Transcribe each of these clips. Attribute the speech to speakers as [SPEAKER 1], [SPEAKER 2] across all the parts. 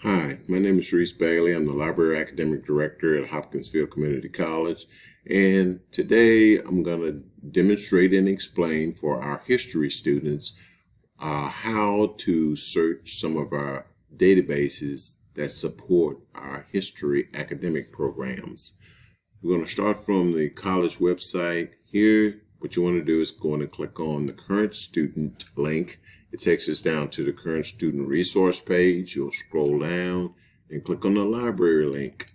[SPEAKER 1] Hi, my name is Reese Bailey. I'm the Library Academic Director at Hopkinsville Community College. And today I'm going to demonstrate and explain for our history students how to search some of our databases that support our history academic programs. We're going to start from the college website. Here, what you want to do is go in and click on the current student link. It takes us down to the current student resource page. You'll scroll down and click on the library link.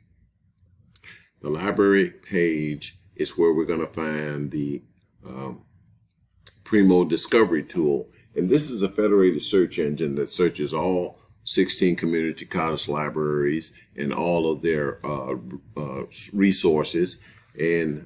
[SPEAKER 1] The library page is where we're going to find the Primo Discovery Tool. And this is a federated search engine that searches all 16 community college libraries and all of their resources. And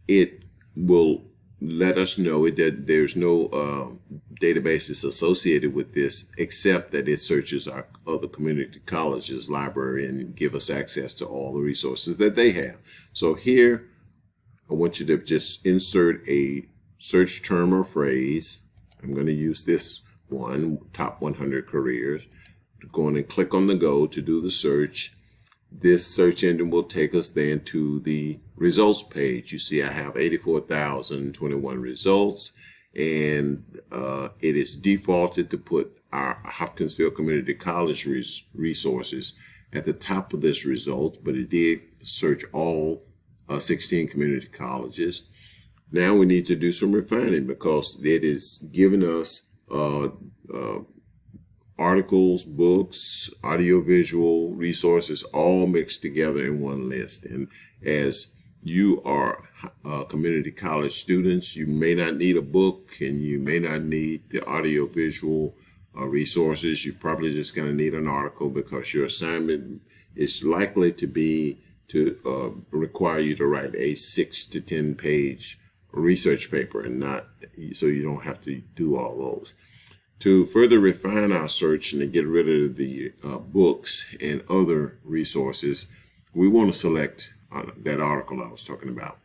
[SPEAKER 1] it will let us know that there's no databases associated with this, except that it searches our other community colleges library and give us access to all the resources that they have. So here, I want you to just insert a search term or phrase. I'm going to use this one, top 100 careers. Go in and click on the go to do the search. This search engine will take us then to the results page. You see I have 84,021 results, and it is defaulted to put our Hopkinsville Community College resources at the top of this result, but it did search all 16 community colleges. Now we need to do some refining because it is giving us articles, books, audiovisual resources all mixed together in one list. And as you are community college students, you may not need a book and you may not need the audiovisual resources. You're probably just going to need an article because your assignment is likely to be to require you to write a 6 to 10 page research paper, and not so you don't have to do all those. To further refine our search and to get rid of the books and other resources, we want to select that article I was talking about.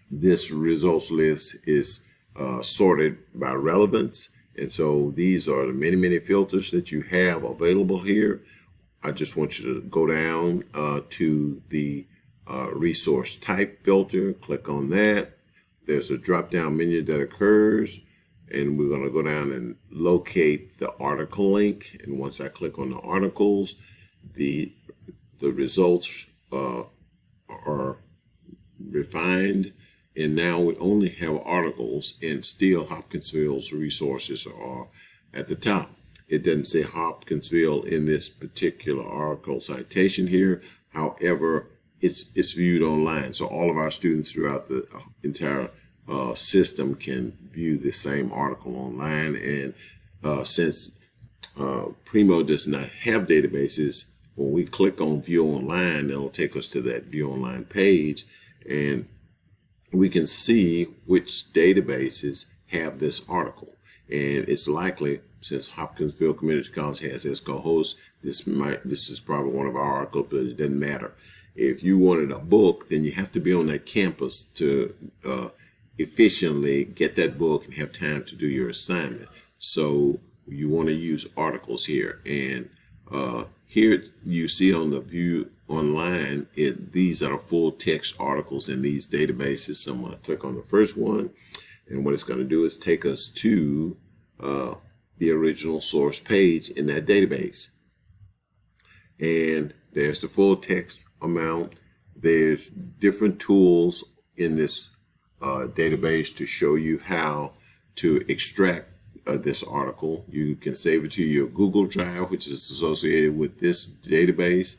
[SPEAKER 1] This results list is sorted by relevance, and so these are the many filters that you have available here. I just want you to go down to the resource type filter, click on that. There's a drop-down menu that occurs, and we're going to go down and locate the article link. And once I click on the articles, the results are refined, and now we only have articles, and still Hopkinsville's resources are at the top. It doesn't say Hopkinsville in this particular article citation here. However, it's viewed online, so all of our students throughout the entire system can view the same article online. And since Primo does not have databases, when we click on View Online, it'll take us to that View Online page, and we can see which databases have this article. And it's likely, since Hopkinsville Community College has ESCO-host, this is probably one of our articles, but it doesn't matter. If you wanted a book, then you have to be on that campus to efficiently get that book and have time to do your assignment. So you want to use articles here. And here you see on the View Online, these are the full text articles in these databases. So I'm going to click on the first one, and what it's going to do is take us to the original source page in that database. And there's the full text amount. There's different tools in this database to show you how to extract this article. You can save it to your Google Drive, which is associated with this database.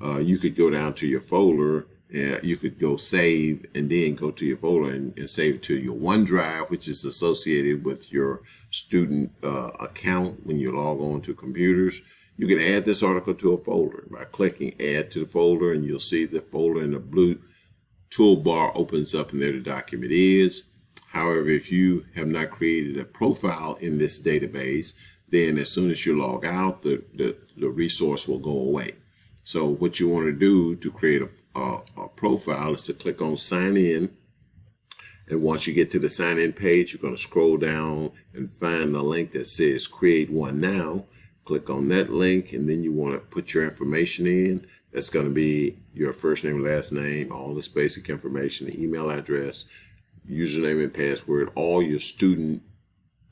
[SPEAKER 1] You could go down to your folder. You could go save and then go to your folder and save it to your OneDrive, which is associated with your student account when you log on to computers. You can add this article to a folder by clicking Add to the Folder, and you'll see the folder in the blue toolbar opens up, and there the document is. However, if you have not created a profile in this database, then as soon as you log out, the resource will go away. So what you want to do to create a profile is to click on Sign In. And once you get to the sign in page, you're going to scroll down and find the link that says Create One Now. Click on that link, and then you want to put your information in. That's going to be your first name, last name, all this basic information, the email address, username and password, all your student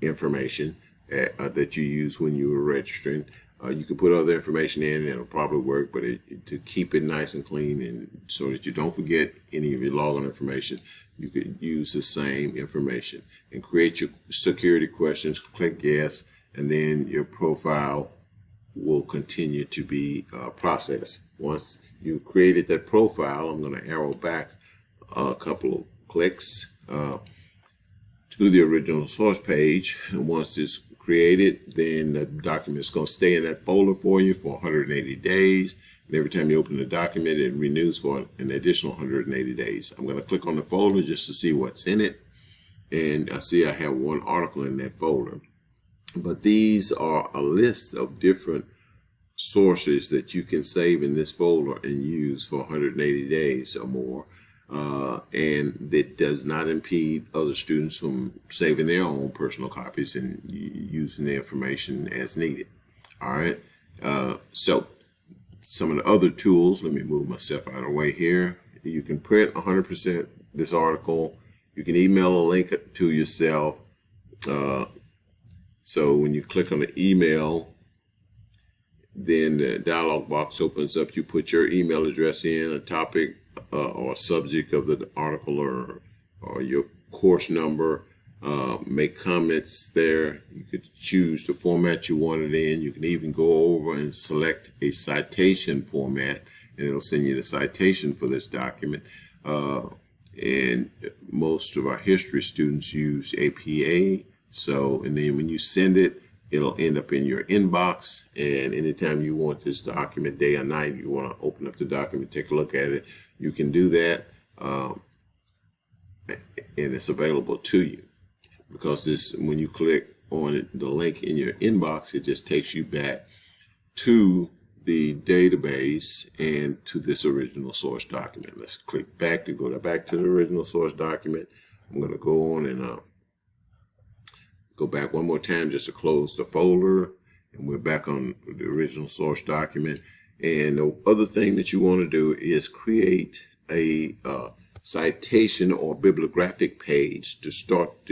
[SPEAKER 1] information that you use when you were registering. You can put other information in, it'll probably work, but to keep it nice and clean and so that you don't forget any of your login information, you could use the same information and create your security questions. Click yes, and then your profile will continue to be processed. Once you created that profile, I'm going to arrow back a couple of clicks to the original source page, and once it's created, then the document is going to stay in that folder for you for 180 days. And every time you open the document, it renews for an additional 180 days. I'm going to click on the folder just to see what's in it. And I see I have one article in that folder. But these are a list of different sources that you can save in this folder and use for 180 days or more. And that does not impede other students from saving their own personal copies and using the information as needed. All right. So some of the other tools, let me move myself out of the way here. You can print 100% this article. You can email a link to yourself. So when you click on the email, then the dialog box opens up. You put your email address in, a topic or a subject of the article, or your course number. Make comments there. You could choose the format you want it in. You can even go over and select a citation format, and it'll send you the citation for this document. And most of our history students use APA. So, and then when you send it, it'll end up in your inbox, and anytime you want this document, day or night, you want to open up the document, take a look at it, you can do that, and it's available to you. Because this, when you click on the link in your inbox, it just takes you back to the database and to this original source document. Let's click back to go back to the original source document. I'm going to go on and go back one more time just to close the folder, and we're back on the original source document. And the other thing that you want to do is create a citation or bibliographic page to start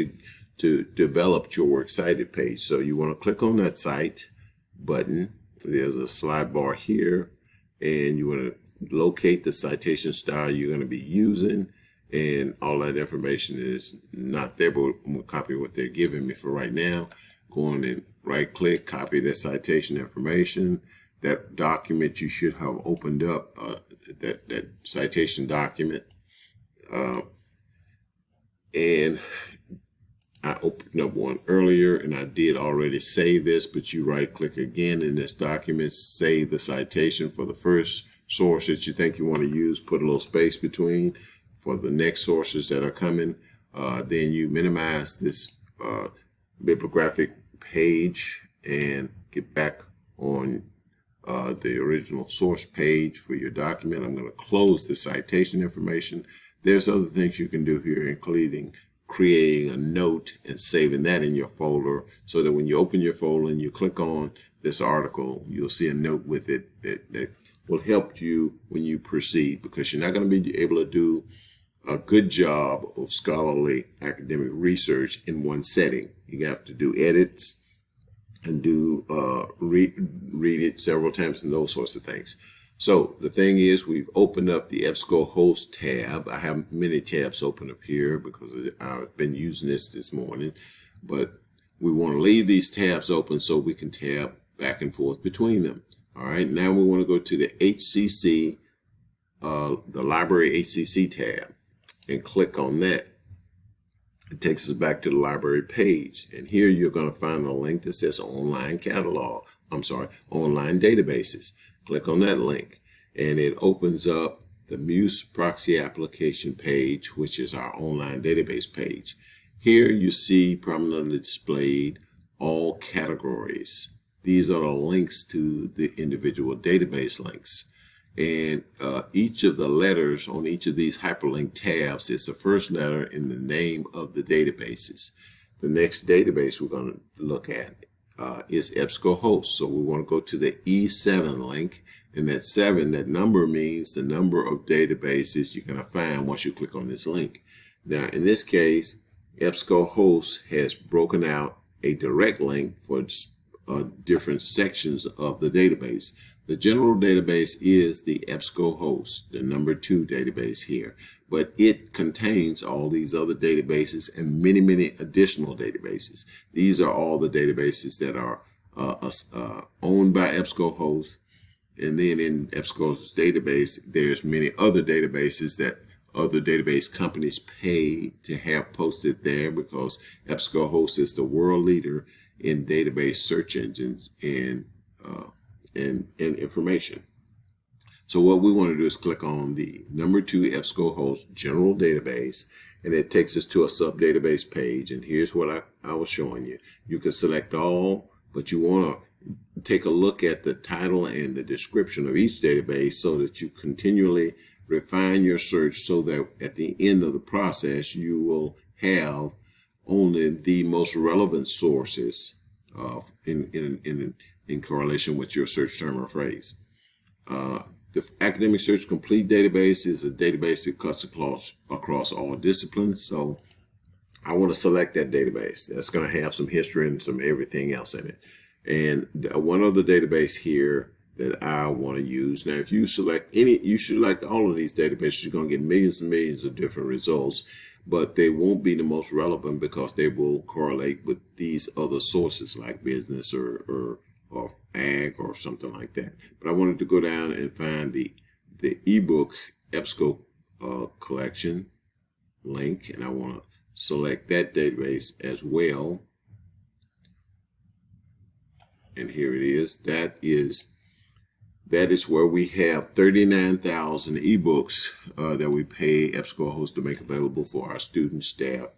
[SPEAKER 1] to develop your works cited page. So you want to click on that cite button. There's a slide bar here, and you want to locate the citation style you're going to be using. And all that information is not there, but I'm going to copy what they're giving me for right now. Go on and right click, copy that citation information. That document you should have opened up, that citation document. And I opened up one earlier, and I did already save this, but you right click again in this document, save the citation for the first source that you think you want to use, put a little space between for the next sources that are coming. Then you minimize this bibliographic page and get back on the original source page for your document. I'm going to close the citation information. There's other things you can do here, including creating a note and saving that in your folder, so that when you open your folder and you click on this article, you'll see a note with it that will help you when you proceed, because you're not going to be able to do a good job of scholarly academic research in one setting. You have to do edits and do read it several times and those sorts of things. So the thing is, we've opened up the EBSCOhost tab. I have many tabs open up here because I've been using this morning, but we want to leave these tabs open so we can tab back and forth between them. All right, now we want to go to the HCC, the Library HCC tab, and click on that. It takes us back to the library page, and here you're going to find a link that says online catalog. Online databases. Click on that link, and it opens up the Muse proxy application page, which is our online database page. Here you see prominently displayed all categories. These are the links to the individual database links. And each of the letters on each of these hyperlink tabs is the first letter in the name of the databases. The next database we're going to look at is EBSCOhost. So we want to go to the E7 link, and that 7, that number means the number of databases you're going to find once you click on this link. Now, in this case, EBSCOhost has broken out a direct link for different sections of the database. The general database is the EBSCOhost, the number 2 database here, but it contains all these other databases and many, many additional databases. These are all the databases that are owned by EBSCOhost, and then in EBSCO's database, there's many other databases that other database companies pay to have posted there, because EBSCOhost is the world leader in database search engines and information. So what we want to do is click on the number 2 EBSCOhost general database, and it takes us to a sub-database page. And here's what I was showing you. You can select all, but you want to take a look at the title and the description of each database so that you continually refine your search, so that at the end of the process you will have only the most relevant sources in correlation with your search term or phrase. The Academic Search Complete database is a database that cuts across all disciplines. So I want to select that database. That's going to have some history and some everything else in it. And one other database here that I want to use. Now, if you select any, you should select all of these databases. You're going to get millions and millions of different results, but they won't be the most relevant because they will correlate with these other sources like business or ag or something like that. But I wanted to go down and find the ebook EBSCO collection link, and I want to select that database as well. And here it is. That is where we have 39,000 ebooks that we pay EBSCOhost to make available for our students, staff,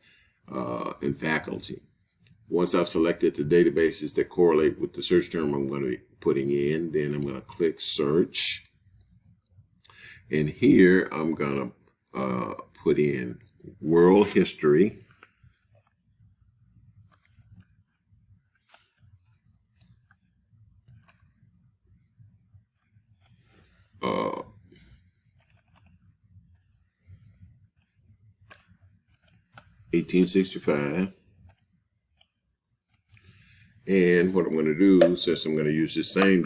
[SPEAKER 1] and faculty. Once I've selected the databases that correlate with the search term I'm going to be putting in, then I'm going to click search. And here I'm going to put in world history. Uh, 1865. And what I'm going to do, since I'm going to use the same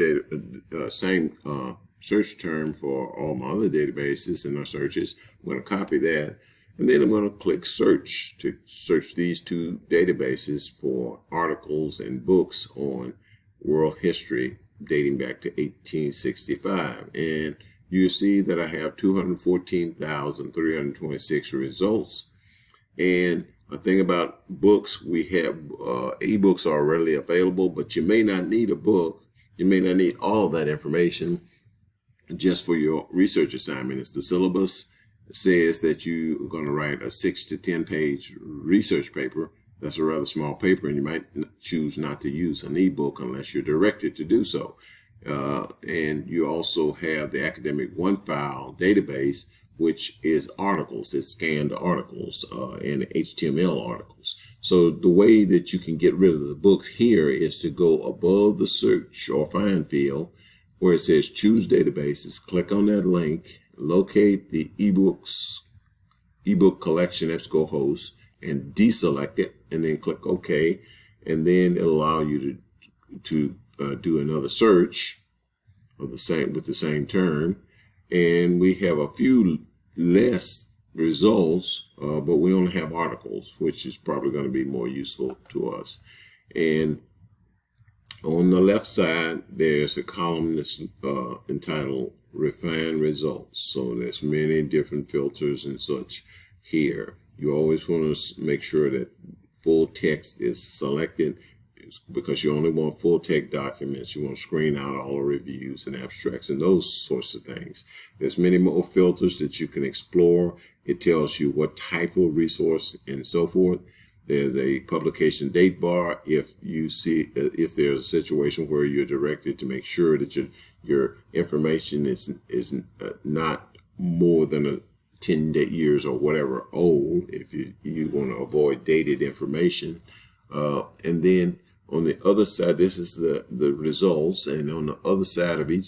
[SPEAKER 1] search term for all my other databases and our searches, I'm going to copy that, and then I'm going to click search to search these 2 databases for articles and books on world history dating back to 1865. And you see that I have 214,326 results. And a thing about books, we have ebooks are readily available, but you may not need a book. You may not need all that information just for your research assignment. It's the syllabus says that you are going to write a 6 to 10 page research paper. That's a rather small paper, and you might choose not to use an ebook unless you're directed to do so. And you also have the Academic OneFile database, which is articles. It's scanned articles and HTML articles. So the way that you can get rid of the books here is to go above the search or find field where it says choose databases, click on that link, locate the ebook collection EBSCOhost, and deselect it, and then click OK, and then it'll allow you to do another search of the same with the same term. And we have a few less results, but we only have articles, which is probably going to be more useful to us. And on the left side, there's a column that's entitled Refine Results. So there's many different filters and such here. You always want to make sure that full text is selected, because you only want full text documents. You want to screen out all the reviews and abstracts and those sorts of things. There's many more filters that you can explore. It tells you what type of resource and so forth. There's a publication date bar if you see if there's a situation where you're directed to make sure that your information is not more than 10 years or whatever old, if you want to avoid dated information. And then On the other side, this is the results, and on the other side of each